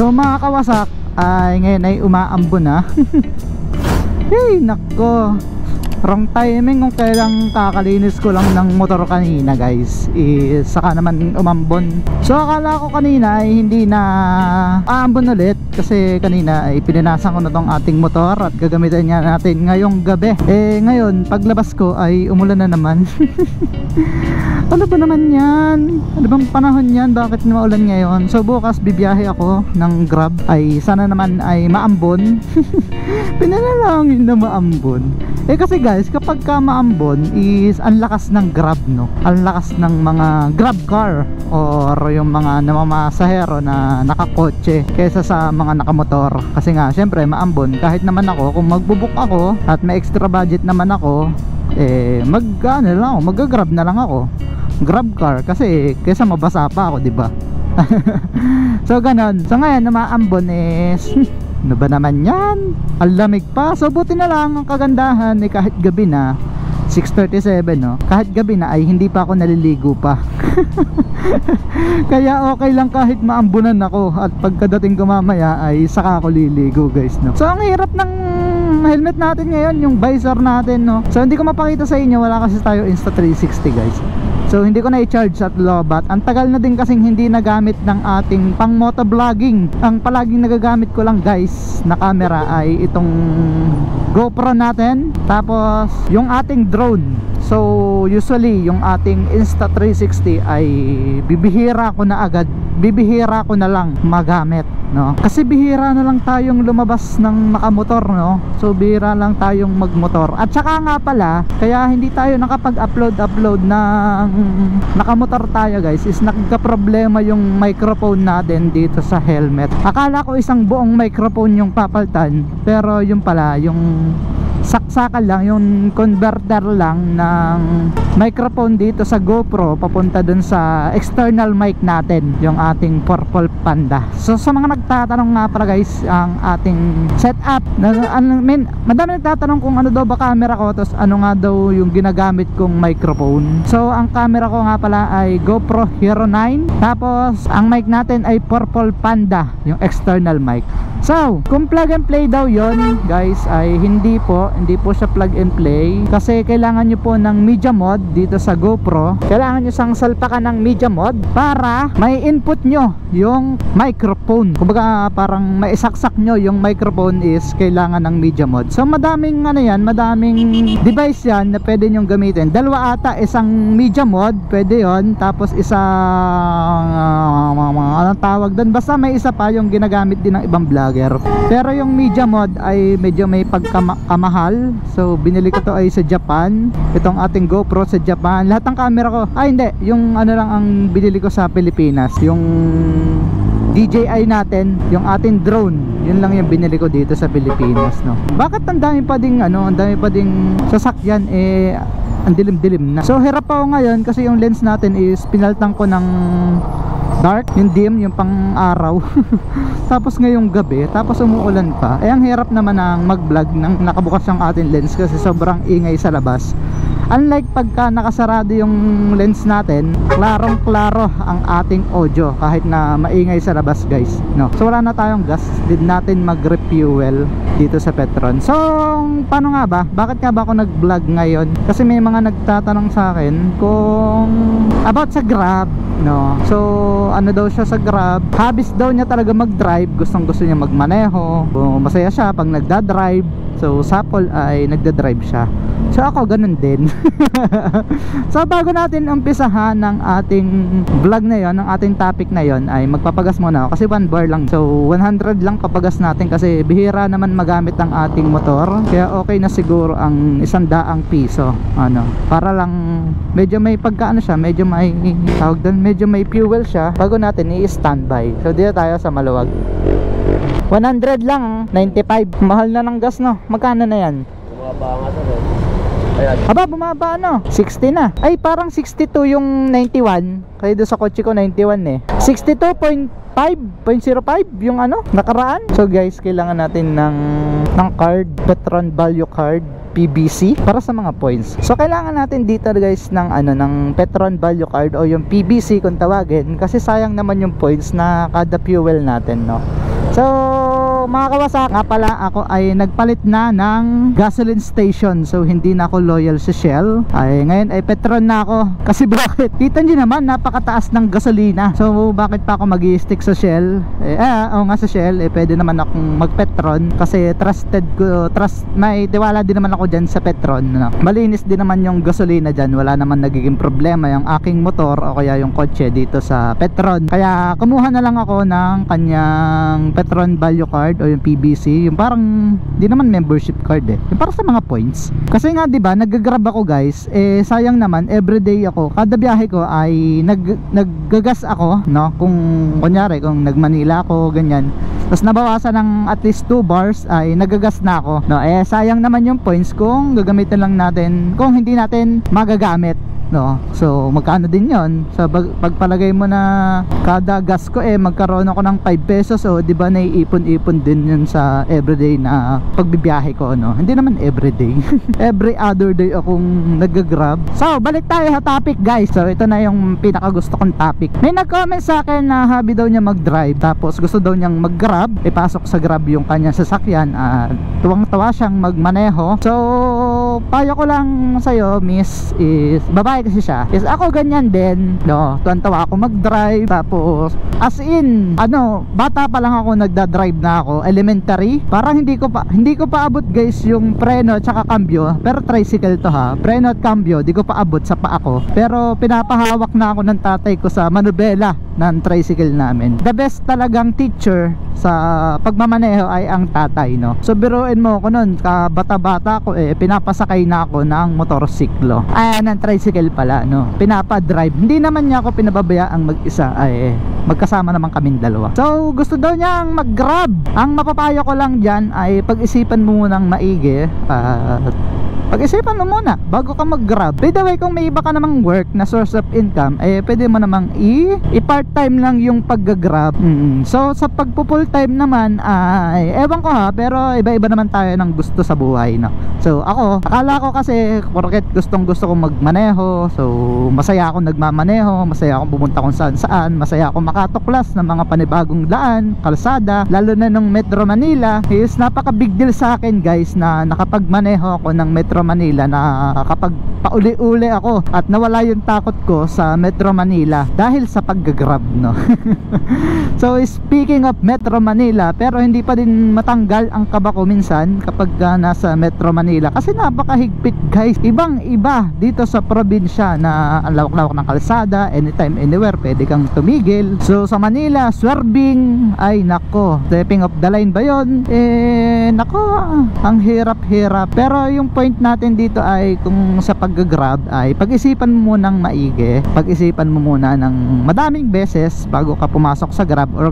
So mga kawasak, ay ngayon ay umaambon na. Hey nako, wrong timing kung kailang kakalinis ko lang ng motor kanina guys, saka naman umambon. So akala ko kanina ay hindi na aambon ulit, kasi kanina ay pinanasan ko na tong ating motor at gagamitin niya natin ngayong gabi. Ngayon paglabas ko ay umulan na naman. Ano ba naman yan? Ano bang panahon yan? Bakit maulan ngayon? So bukas bibiyahe ako ng Grab, ay sana naman ay maambon. Pinanalangin na maambon. Kasi guys, kapag ka maambon is ang lakas ng Grab, no? Ang lakas ng mga Grab car or yung mga namamasahero na nakakotse kaysa sa mga nakamotor. Kasi nga syempre maambon, kahit naman ako kung magbubook ako at may extra budget naman ako, mag-grab na lang ako, Grab car, kasi kaysa mabasa pa ako, di ba? So ganon. So ngayon umaambon is ano ba naman yan? Ang lamig pa. So buti na lang ang kagandahan kahit gabi na 6:37, no? Kahit gabi na ay hindi pa ako naliligo pa. Kaya okay lang kahit maambunan ako, at pagkadating ko mamaya ay saka ako liligo guys, no? So ang hirap ng helmet natin ngayon, yung visor natin, no? So hindi ko mapakita sa inyo, wala kasi tayo Insta360 guys. So hindi ko na i-charge at lobat. Ang tagal na din kasing hindi nagamit ng ating pang motovlogging. Ang palaging nagagamit ko lang guys na camera ay itong GoPro natin, tapos yung ating drone. So usually yung ating Insta360 ay bibihira ko na agad, bibihira ko na lang magamit, no? Kasi bihira na lang tayong lumabas ng nakamotor, no? So bihira lang tayong magmotor. At saka nga pala, kaya hindi tayo nakapag-upload ng nakamotor tayo guys, is nagka-problema yung microphone natin dito sa helmet. Akala ko isang buong microphone yung papaltan, pero yung pala yung saksakan lang, yung converter lang ng microphone dito sa GoPro papunta dun sa external mic natin, yung ating Purple Panda. So sa mga nagtatanong nga pala guys, ang ating setup, madami nagtatanong kung ano daw ba camera ko, tapos ano nga daw yung ginagamit kong microphone. So ang camera ko nga pala ay GoPro Hero 9, tapos ang mic natin ay Purple Panda, yung external mic. So kung plug and play daw yon guys, ay hindi po siya plug and play, kasi kailangan nyo po ng media mod dito sa GoPro. Kailangan nyo sang salpakan ng media mod para may input nyo yung microphone. Kumbaga parang maisaksak nyo yung microphone is kailangan ng media mod. So madaming madaming device yan na pwede nyong gamitin. Dalawa ata, isang media mod pwede yon, tapos isang anong tawag doon, basta may isa pa yung ginagamit din ng ibang vlogger. Pero yung media mod ay medyo may pagkamahal. So binili ko to ay sa Japan, itong ating GoPro sa Japan. Lahat ng camera ko, hindi, yung ano lang ang binili ko sa Pilipinas, yung DJI natin, yung ating drone, yun lang yung binili ko dito sa Pilipinas, no? Bakit ang dami pa ding sasakyan, ang dilim-dilim na. So hirap ako ngayon kasi yung lens natin is pinaltang ko ng dark, yung dim, yung pang araw. Tapos ngayong gabi, tapos umuulan pa. Ang hirap naman ng mag-vlog nang nakabukas yung ating lens kasi sobrang ingay sa labas. Unlike pagka nakasarado yung lens natin, klarong klaro ang ating audio kahit na maingay sa labas guys, no? So wala na tayong gas, din natin mag-refuel dito sa Petron. So paano nga ba? Bakit nga ba ako nag-vlog ngayon? Kasi may mga nagtatanong sa akin kung about sa Grab, no? So ano daw siya sa Grab, habis daw niya talaga mag-drive, gustong gusto niya magmaneho, masaya siya pag nagda-drive. So sapol ay nagda-drive siya. So ako ganun din. So bago natin umpisahan ng ating vlog na yon, ng ating topic na yon, ay magpapagas muna ako kasi 1 bar lang. So 100 lang papagas natin kasi bihira naman magamit ang ating motor. Kaya okay na siguro ang 100 piso, ano, para lang medyo may pagkaano siya, medyo may tawag doon, medyo may fuel siya bago natin i-standby. So dito tayo sa Maluwag. 100 lang, 95. Mahal na ng gas, no? Magkano na yan? Bumaba nga sa rin. Aba, bumaba ano? 60 na. Ay, parang 62 yung 91. Kaya doon sa kotse ko 91 eh. 62.5.05 yung ano, nakaraan. So guys, kailangan natin ng card, Petron Value Card PBC para sa mga points. So kailangan natin dito guys ng ng Petron Value Card o yung PBC kung tawagin, kasi sayang naman yung points na kada fuel natin, no? So mga Kawasaki, nga pala ako ay nagpalit na ng gasoline station. So hindi na ako loyal sa Shell. Ay ngayon ay Petron na ako. Kasi bakit? Kita nyo naman napakataas ng gasolina. So bakit pa ako mag-i-stick sa Shell? Oo nga sa Shell, pwede naman akong mag-Petron kasi trusted ko, may tiwala din naman ako dyan sa Petron, no? Malinis din naman yung gasolina dyan. Wala naman nagiging problema yung aking motor o kaya yung kotse dito sa Petron. Kaya kumuha na lang ako ng kanyang Petron Value Card o yung PBC, yung parang di naman membership card yung parang sa mga points. Kasi nga 'di ba, nag-grab ako guys, sayang naman everyday ako, kada biyahe ko ay naggagas ako, no? Kung kunyari kung nag-Manila ako ganyan, tapos nabawasan ng at least 2 bars ay nagagas na ako, no? Sayang naman yung points kung gagamitin lang natin, kung hindi natin magagamit, no? So magkano din yon? So pagpalagay mo na kada gas ko magkaroon ako ng 5 pesos, o di ba naiipon-ipon din yun sa everyday na pagbibiyahe ko, no? Hindi naman everyday. Every other day akong nag-grab. So balik tayo sa topic guys. So ito na yung pinaka gusto kong topic. May nag-comment sa akin na hobby daw niya mag-drive, tapos gusto daw niyang mag-grab, ipasok sa Grab yung kanyang sasakyan at tuwang-tawa siyang magmaneho. So payo ko lang sa'yo miss, is babae kasi siya, is ako ganyan din, no? Tuwan-tawa ako mag-drive, tapos as in bata pa lang ako nagda-drive na ako, elementary. Parang hindi ko pa abot guys yung preno at saka cambio, pero tricycle to ha, preno at cambio di ko pa abot sa paa ko, pero pinapahawak na ako ng tatay ko sa manubela ng tricycle namin. The best talagang teacher sa pagmamaneho ay ang tatay, no? So biruin mo ako nun, kabata-bata ko pinapasakay na ako ng motorsiklo, ng tricycle pala, no? Pinapa-drive, hindi naman niya ako pinababayaang mag-isa, magkasama naman kaming dalawa. So gusto daw niyang mag-grab. Ang mapapayo ko lang dyan ay pag-isipan mo munang maigi, pag-isipan mo muna bago ka mag-grab. By the way, kung may iba ka namang work na source of income, pwede mo namang i-part-time lang yung pag-grab. So sa pagpo-full time naman ay ewan ko ha, pero iba-iba naman tayo ng gusto sa buhay, no? So ako, akala ko kasi porket gusto kong magmaneho, so masaya akong nagmamaneho, masaya akong pumunta kung saan, masaya akong makatuklas ng mga panibagong daan, kalsada, lalo na ng Metro Manila. Is napaka big deal sa akin guys na nakapagmaneho ako ng Metro Manila, na kapag pauli-uli ako at nawala yung takot ko sa Metro Manila dahil sa pag-grab, no? So speaking of Metro Manila, pero hindi pa din matanggal ang kaba ko minsan kapag nasa Metro Manila, kasi napakahigpit guys. Ibang iba dito sa probinsya na ang lawak-lawak ng kalsada, anytime anywhere pwede kang tumigil. So sa Manila, swerving, ay nako, stepping off the line ba yun? Nako, ang hirap-hirap. Pero yung point natin dito ay kung sa pag-grab ay pag-isipan mo munang maigi, pag-isipan mo muna ng madaming beses bago ka pumasok sa Grab, or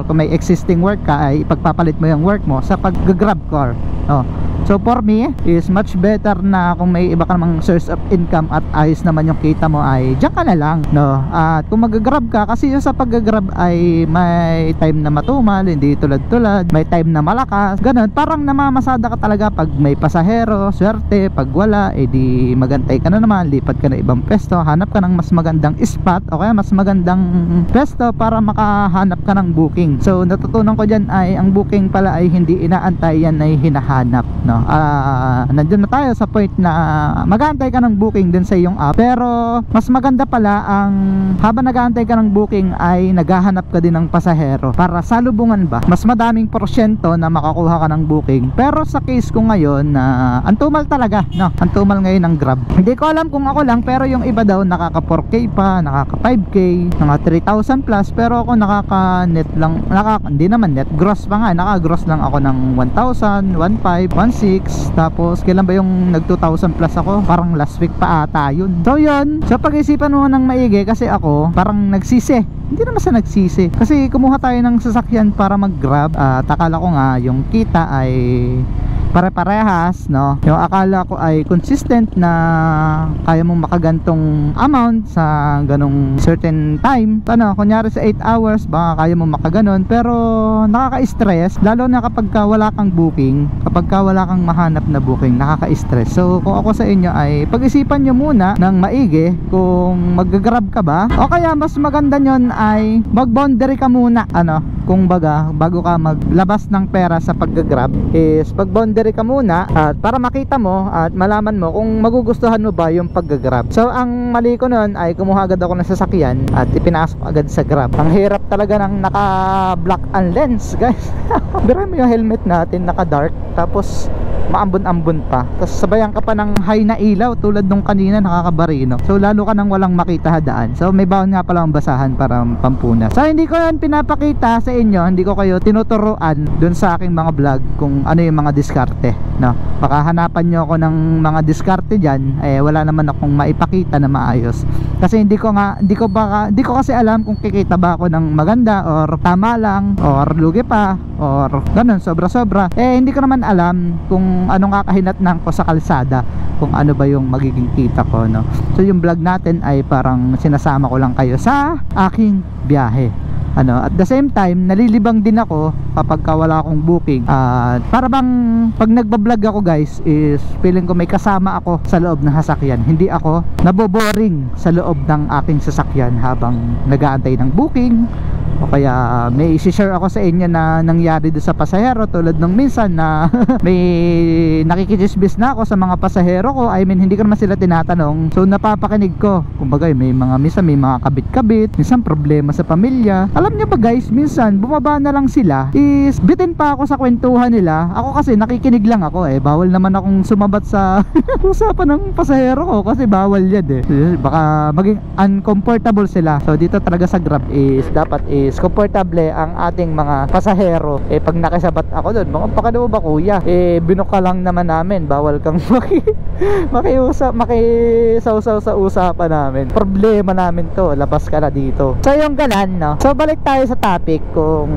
kung may existing work ka ay ipagpapalit mo yung work mo sa pag-grab car, no? So for me, is much better na kung may iba ka namang source of income at ayos naman yung kita mo, ay diyan ka na lang, no? At kung mag-grab ka, kasi yung sa pag-grab ay may time na matumal, hindi tulad-tulad, may time na malakas, ganun. Parang namamasada ka talaga pag may pasahero, swerte. Pag wala, di magantay ka na naman, lipat ka na ibang pwesto, hanap ka ng mas magandang spot o kaya mas magandang pwesto para makahanap ka ng booking. So natutunan ko dyan ay ang booking pala ay hindi inaantay, yan ay hinahanap, no? Nandiyan na tayo sa point na mag-aantay ka ng booking din sa iyong app, pero mas maganda pala ang habang nag-aantay ka ng booking ay naghahanap ka din ng pasahero para salubungan ba, mas madaming porsyento na makakuha ka ng booking. Pero sa case ko ngayon na antumal talaga, no? Antumal ngayon ng Grab. Hindi ko alam kung ako lang, pero yung iba daw nakaka 4K pa, nakaka 5K, mga 3,000 plus, pero ako nakaka net lang, hindi naman net, gross pa nga, naka gross lang ako ng 1,000, 1,500, 1,600. Tapos kailan ba yung nag 2,000 plus ako? Parang last week pa ata yun. So yun, so pag-isipan mo ng maigi, kasi ako parang nagsisi. Hindi naman sa nagsisi, kasi kumuha tayo ng sasakyan para mag-grab. Akala ko nga yung kita ay pare-parehas, no? Yung akala ko ay consistent na kaya mong makagantong amount sa ganong certain time. Ano, kunyari sa 8 hours baka kaya mong makaganon, pero nakaka-stress lalo na kapag wala kang booking, kapag wala kang mahanap na booking, nakaka-stress. So kung ako sa inyo ay pag-isipan nyo muna ng maigi kung mag-grab ka ba, o kaya mas maganda nyon ay mag-boundary ka muna, ano, kung baga bago ka maglabas ng pera sa pag-grab is pag-boundary ka muna at para makita mo at malaman mo kung magugustuhan mo ba yung pag-grab. So ang mali ko noon ay kumuha agad ako ng sasakyan at ipinasok agad sa Grab. Ang hirap talaga ng naka-black ang lens, guys. Bira mo yung helmet natin naka-dark tapos maambon-ambon pa, tapos sabayan ka pa ng high na ilaw tulad nung kanina nakakabarino, so lalo ka nang walang makita daan. So may baon nga pala ang basahan para pampunas. So hindi ko yan pinapakita sa inyo, hindi ko kayo tinuturuan dun sa aking mga vlog kung ano yung mga diskarte, no? Baka hanapan nyo ako ng mga diskarte dyan, eh wala naman akong maipakita na maayos kasi hindi ko kasi alam kung kikita ba ako ng maganda or tama lang or lugi pa or ganun sobra-sobra. Eh hindi ko naman alam kung anong kakahinatnan ko sa kalsada, kung ano ba yung magiging kita ko, no? So yung vlog natin ay parang sinasama ko lang kayo sa aking biyahe, ano, at the same time nalilibang din ako kapag wala akong booking. Para bang pag nagbablog ako, guys, is feeling ko may kasama ako sa loob ng sasakyan, hindi ako naboboring sa loob ng aking sasakyan habang nag-aantay ng booking. O kaya may isi-share ako sa inyo na nangyari doon sa pasahero, tulad nung minsan na may nakikichismis na ako sa mga pasahero ko. I mean, hindi ko naman sila tinatanong, so napapakinig ko. Kumbaga may mga minsan may mga kabit-kabit, minsan problema sa pamilya. Alam nyo ba, guys, minsan bumaba na lang sila is bitin pa ako sa kwentuhan nila. Ako kasi nakikinig lang ako, eh bawal naman akong sumabat sa usapan ng pasahero ko kasi bawal yan eh, baka maging uncomfortable sila. So dito talaga sa Grab is dapat is komportable ang ating mga pasahero. Eh pag nakisabat ako doon, mga pakano ba kuya, eh binuka lang naman namin, bawal kang makisaw-saw sa usapan namin. Problema namin to, labas ka na dito. So yung ganan, no? So balik tayo sa topic, kung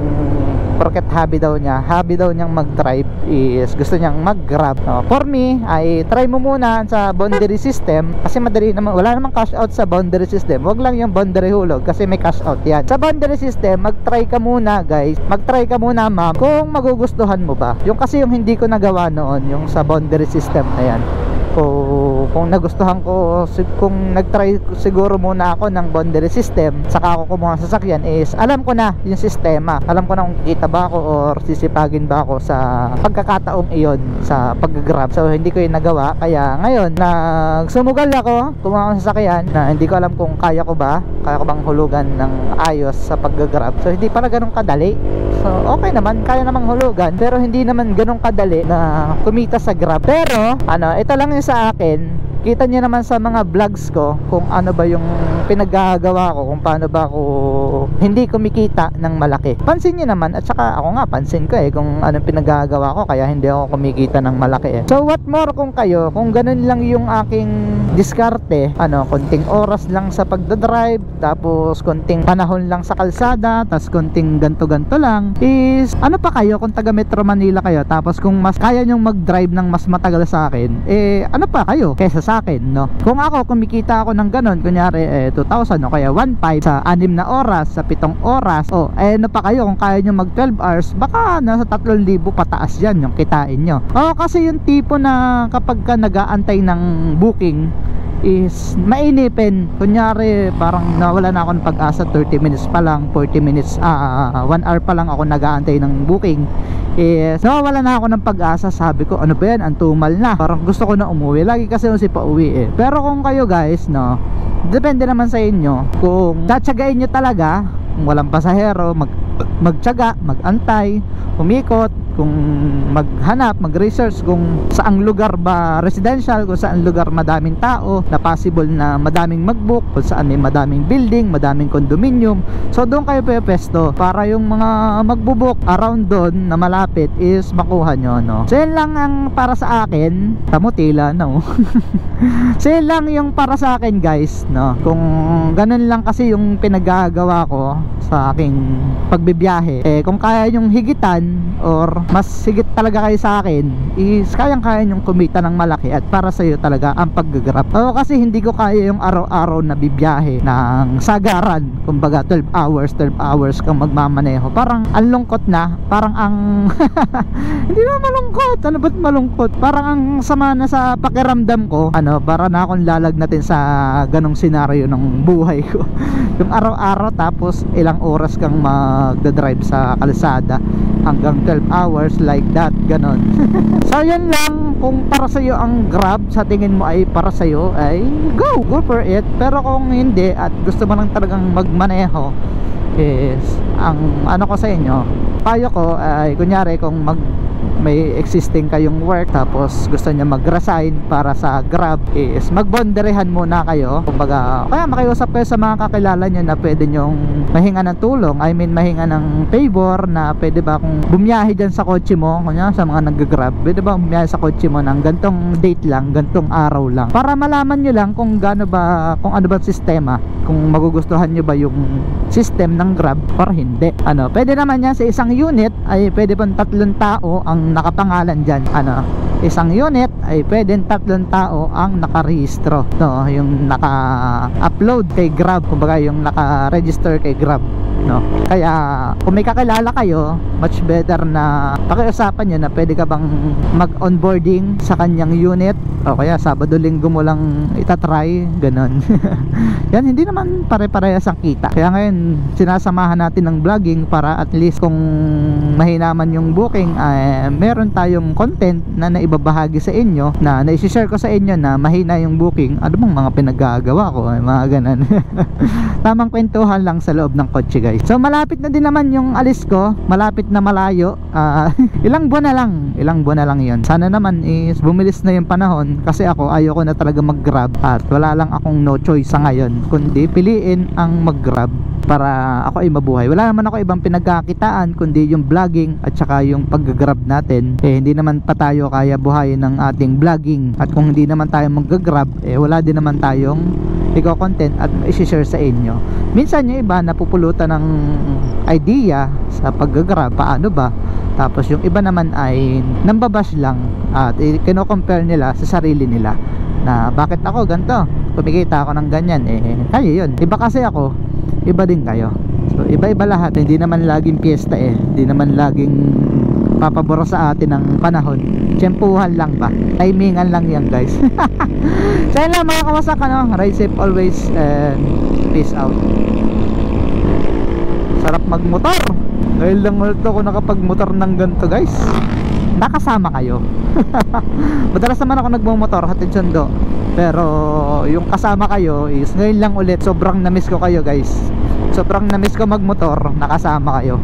porket hobby daw niyang mag-drive is gusto niyang mag-grab, no? For me ay try mo muna sa boundary system kasi madali naman, wala namang cash out sa boundary system. Wag lang yung boundary hulog kasi may cash out yan. Sa boundary system mag-try ka muna, guys, mag-try ka muna, ma'am, kung magugustuhan mo ba. Yung kasi yung hindi ko nagawa noon, yung sa boundary system na yan, kung nagustuhan ko, kung nagtry siguro muna ako ng boundary system saka ako kumuha sa sasakyan, is alam ko na yung sistema, alam ko na kung kita ba ako or sisipagin ba ako sa pagkakataong iyon sa pag-grab. So hindi ko yung nagawa, kaya ngayon nagsumugal ako, kumuha sa sasakyan na hindi ko alam kung kaya ko bang hulugan ng ayos sa pag-grab. So hindi pala ganun kadali. So okay naman, kaya namang hulugan, pero hindi naman ganun kadali na kumita sa Grab. Pero ano, ito lang yung sa akin, kita niyo naman sa mga vlogs ko kung ano ba yung pinaggagawa ko, kung paano ba ako hindi kumikita ng malaki. Pansin niyo naman, at saka ako nga pansin ko kung anong pinaggagawa ko kaya hindi ako kumikita ng malaki. So what more kung kayo, kung ganun lang yung aking diskarte, ano, konting oras lang sa pagdadrive, tapos konting panahon lang sa kalsada, tapos konting ganto-ganto lang, is ano pa kayo kung taga Metro Manila kayo, tapos kung mas kaya nyong mag-drive ng mas matagal sa akin, ano pa kayo kesa sa akin, no? Kung ako kumikita ako ng ganun, kunyari 2,000 o kaya 1,500 sa 6 na oras, sa 7 oras, ano pa kayo kung kaya nyo mag 12 hours, baka nasa 3,000 pataas yan yung kitain nyo. Kasi yung tipo na kapag ka nag-aantay ng booking is mainipin, kunyari parang nawala na ako ng pag-asa, 30 minutes pa lang, 40 minutes 1 hour pa lang ako nag-aantay ng booking, nawawala na ako ng pag-asa. Sabi ko, ano ba yan, antumal na, parang gusto ko na umuwi. Lagi kasi si pauwi Pero kung kayo, guys, no, depende naman sa inyo. Kung tatsagain nyo talaga, kung walang pasahero, magtsaga, magantay, umikot, kung maghanap, mag-research kung saang lugar ba residential, kung saan lugar madaming tao na possible na madaming mag-book, kung saan may madaming building, madaming condominium. So doon kayo pepesto para yung mga magbo-book around doon na malapit is makuha nyo, no? So yun lang ang para sa akin. Tamutila, no? So yun lang yung para sa akin, guys, no? Kung ganun lang kasi yung pinagagawa ko sa aking pagbibiyahe, kung kaya yung higitan or mas sigit talaga kayo sa akin, is kayang-kaya nyong kumita ng malaki at para sa iyo talaga ang pag-grab. Oo, kasi hindi ko kaya yung araw-araw na bibiyahe ng sagaran, kumbaga 12 hours kang magmamaneho. Parang ang lungkot na, parang ang hindi na malungkot, ano ba't malungkot? Parang ang sama na sa pakiramdam ko, para na akong lalagnatin sa ganong senaryo ng buhay ko. Yung araw-araw tapos ilang oras kang magdadrive sa kalsada hanggang 12 hours like that, ganon. So yun lang, kung para sa'yo ang Grab, sa tingin mo ay para sa'yo, ay go for it. Pero kung hindi at gusto mo lang talagang magmaneho, is ang ano ko sa inyo, payo ko ay kunyari kung may existing kayong work tapos gusto niya mag-resign para sa Grab, is magbonderehan muna kayo. Kumbaga, kaya makiusap kayo sa mga kakilala nyo na pwede nyong mahinga ng tulong, I mean mahinga ng favor, na pwede ba kung bumiyahe dyan sa kotse mo, kunya sa mga nag-Grab, pwede ba bumiyahe sa kotse mo ng gantong date lang, gantong araw lang, para malaman nyo lang kung gaano ba, kung ano ba sistema, kung magugustuhan nyo ba yung system ng Grab or hindi. Pwede naman yan sa isang unit ay pwede pang 3 tao ang nakapangalan dyan. Isang unit ay pwede 3 tao ang nakarehistro, yung naka-upload kay Grab, kumbaga yung naka-register kay Grab, kaya kung may kakilala kayo, much better na pakiusapan nyo na pwede ka bang mag-onboarding sa kanyang unit, o kaya Sabado Linggo mo lang itatry, ganon. Yan, hindi naman pare-parehas ang kita. Kaya ngayon sinasamahan natin ng vlogging para at least kung mahina man yung booking, meron tayong content na naibabahagi sa inyo, na naisishare ko sa inyo na mahina yung booking, ano bang mga pinagagawa ko, mga ganon. Tamang kwentuhan lang sa loob ng kotse, guys. So malapit na din naman yung alis ko, malapit na malayo. Ilang buwan na lang yun. Sana naman is bumilis na yung panahon, kasi ako ayoko na talaga mag-Grab at wala lang akong no choice sa ngayon kundi piliin ang mag-Grab para ako ay mabuhay. Wala naman ako ibang pinagkakitaan kundi yung vlogging at saka yung pag-Grab natin. Hindi naman pa tayo kaya buhayin ng ating vlogging, at kung hindi naman tayo mag-Grab, wala din naman tayong i-content at i-share sa inyo. Minsan yung iba napupulutan ng idea sa pag-Grab, paano ba? Tapos yung iba naman ay nambabash lang at kino-compare nila sa sarili nila na bakit ako ganito, kumikita ako ng ganyan, kayo yun. Iba kasi ako, iba din kayo. So iba-iba lahat, hindi naman laging piyesta, hindi naman laging papaboro sa atin ng panahon. Tiyempuhan lang ba, timingan lang yan, guys. So yun lang mga kawasak, ride safe always and peace out. Sarap magmotor. Ngayon lang ulit ako nakapagmotor ng ganito, guys. Nakasama kayo. Madalas naman ako nagmumotor, hatid sundo, pero yung kasama kayo is ngayon lang ulit. Sobrang na-miss ko kayo, guys. Sobrang na-miss ko magmotor, nakasama kayo.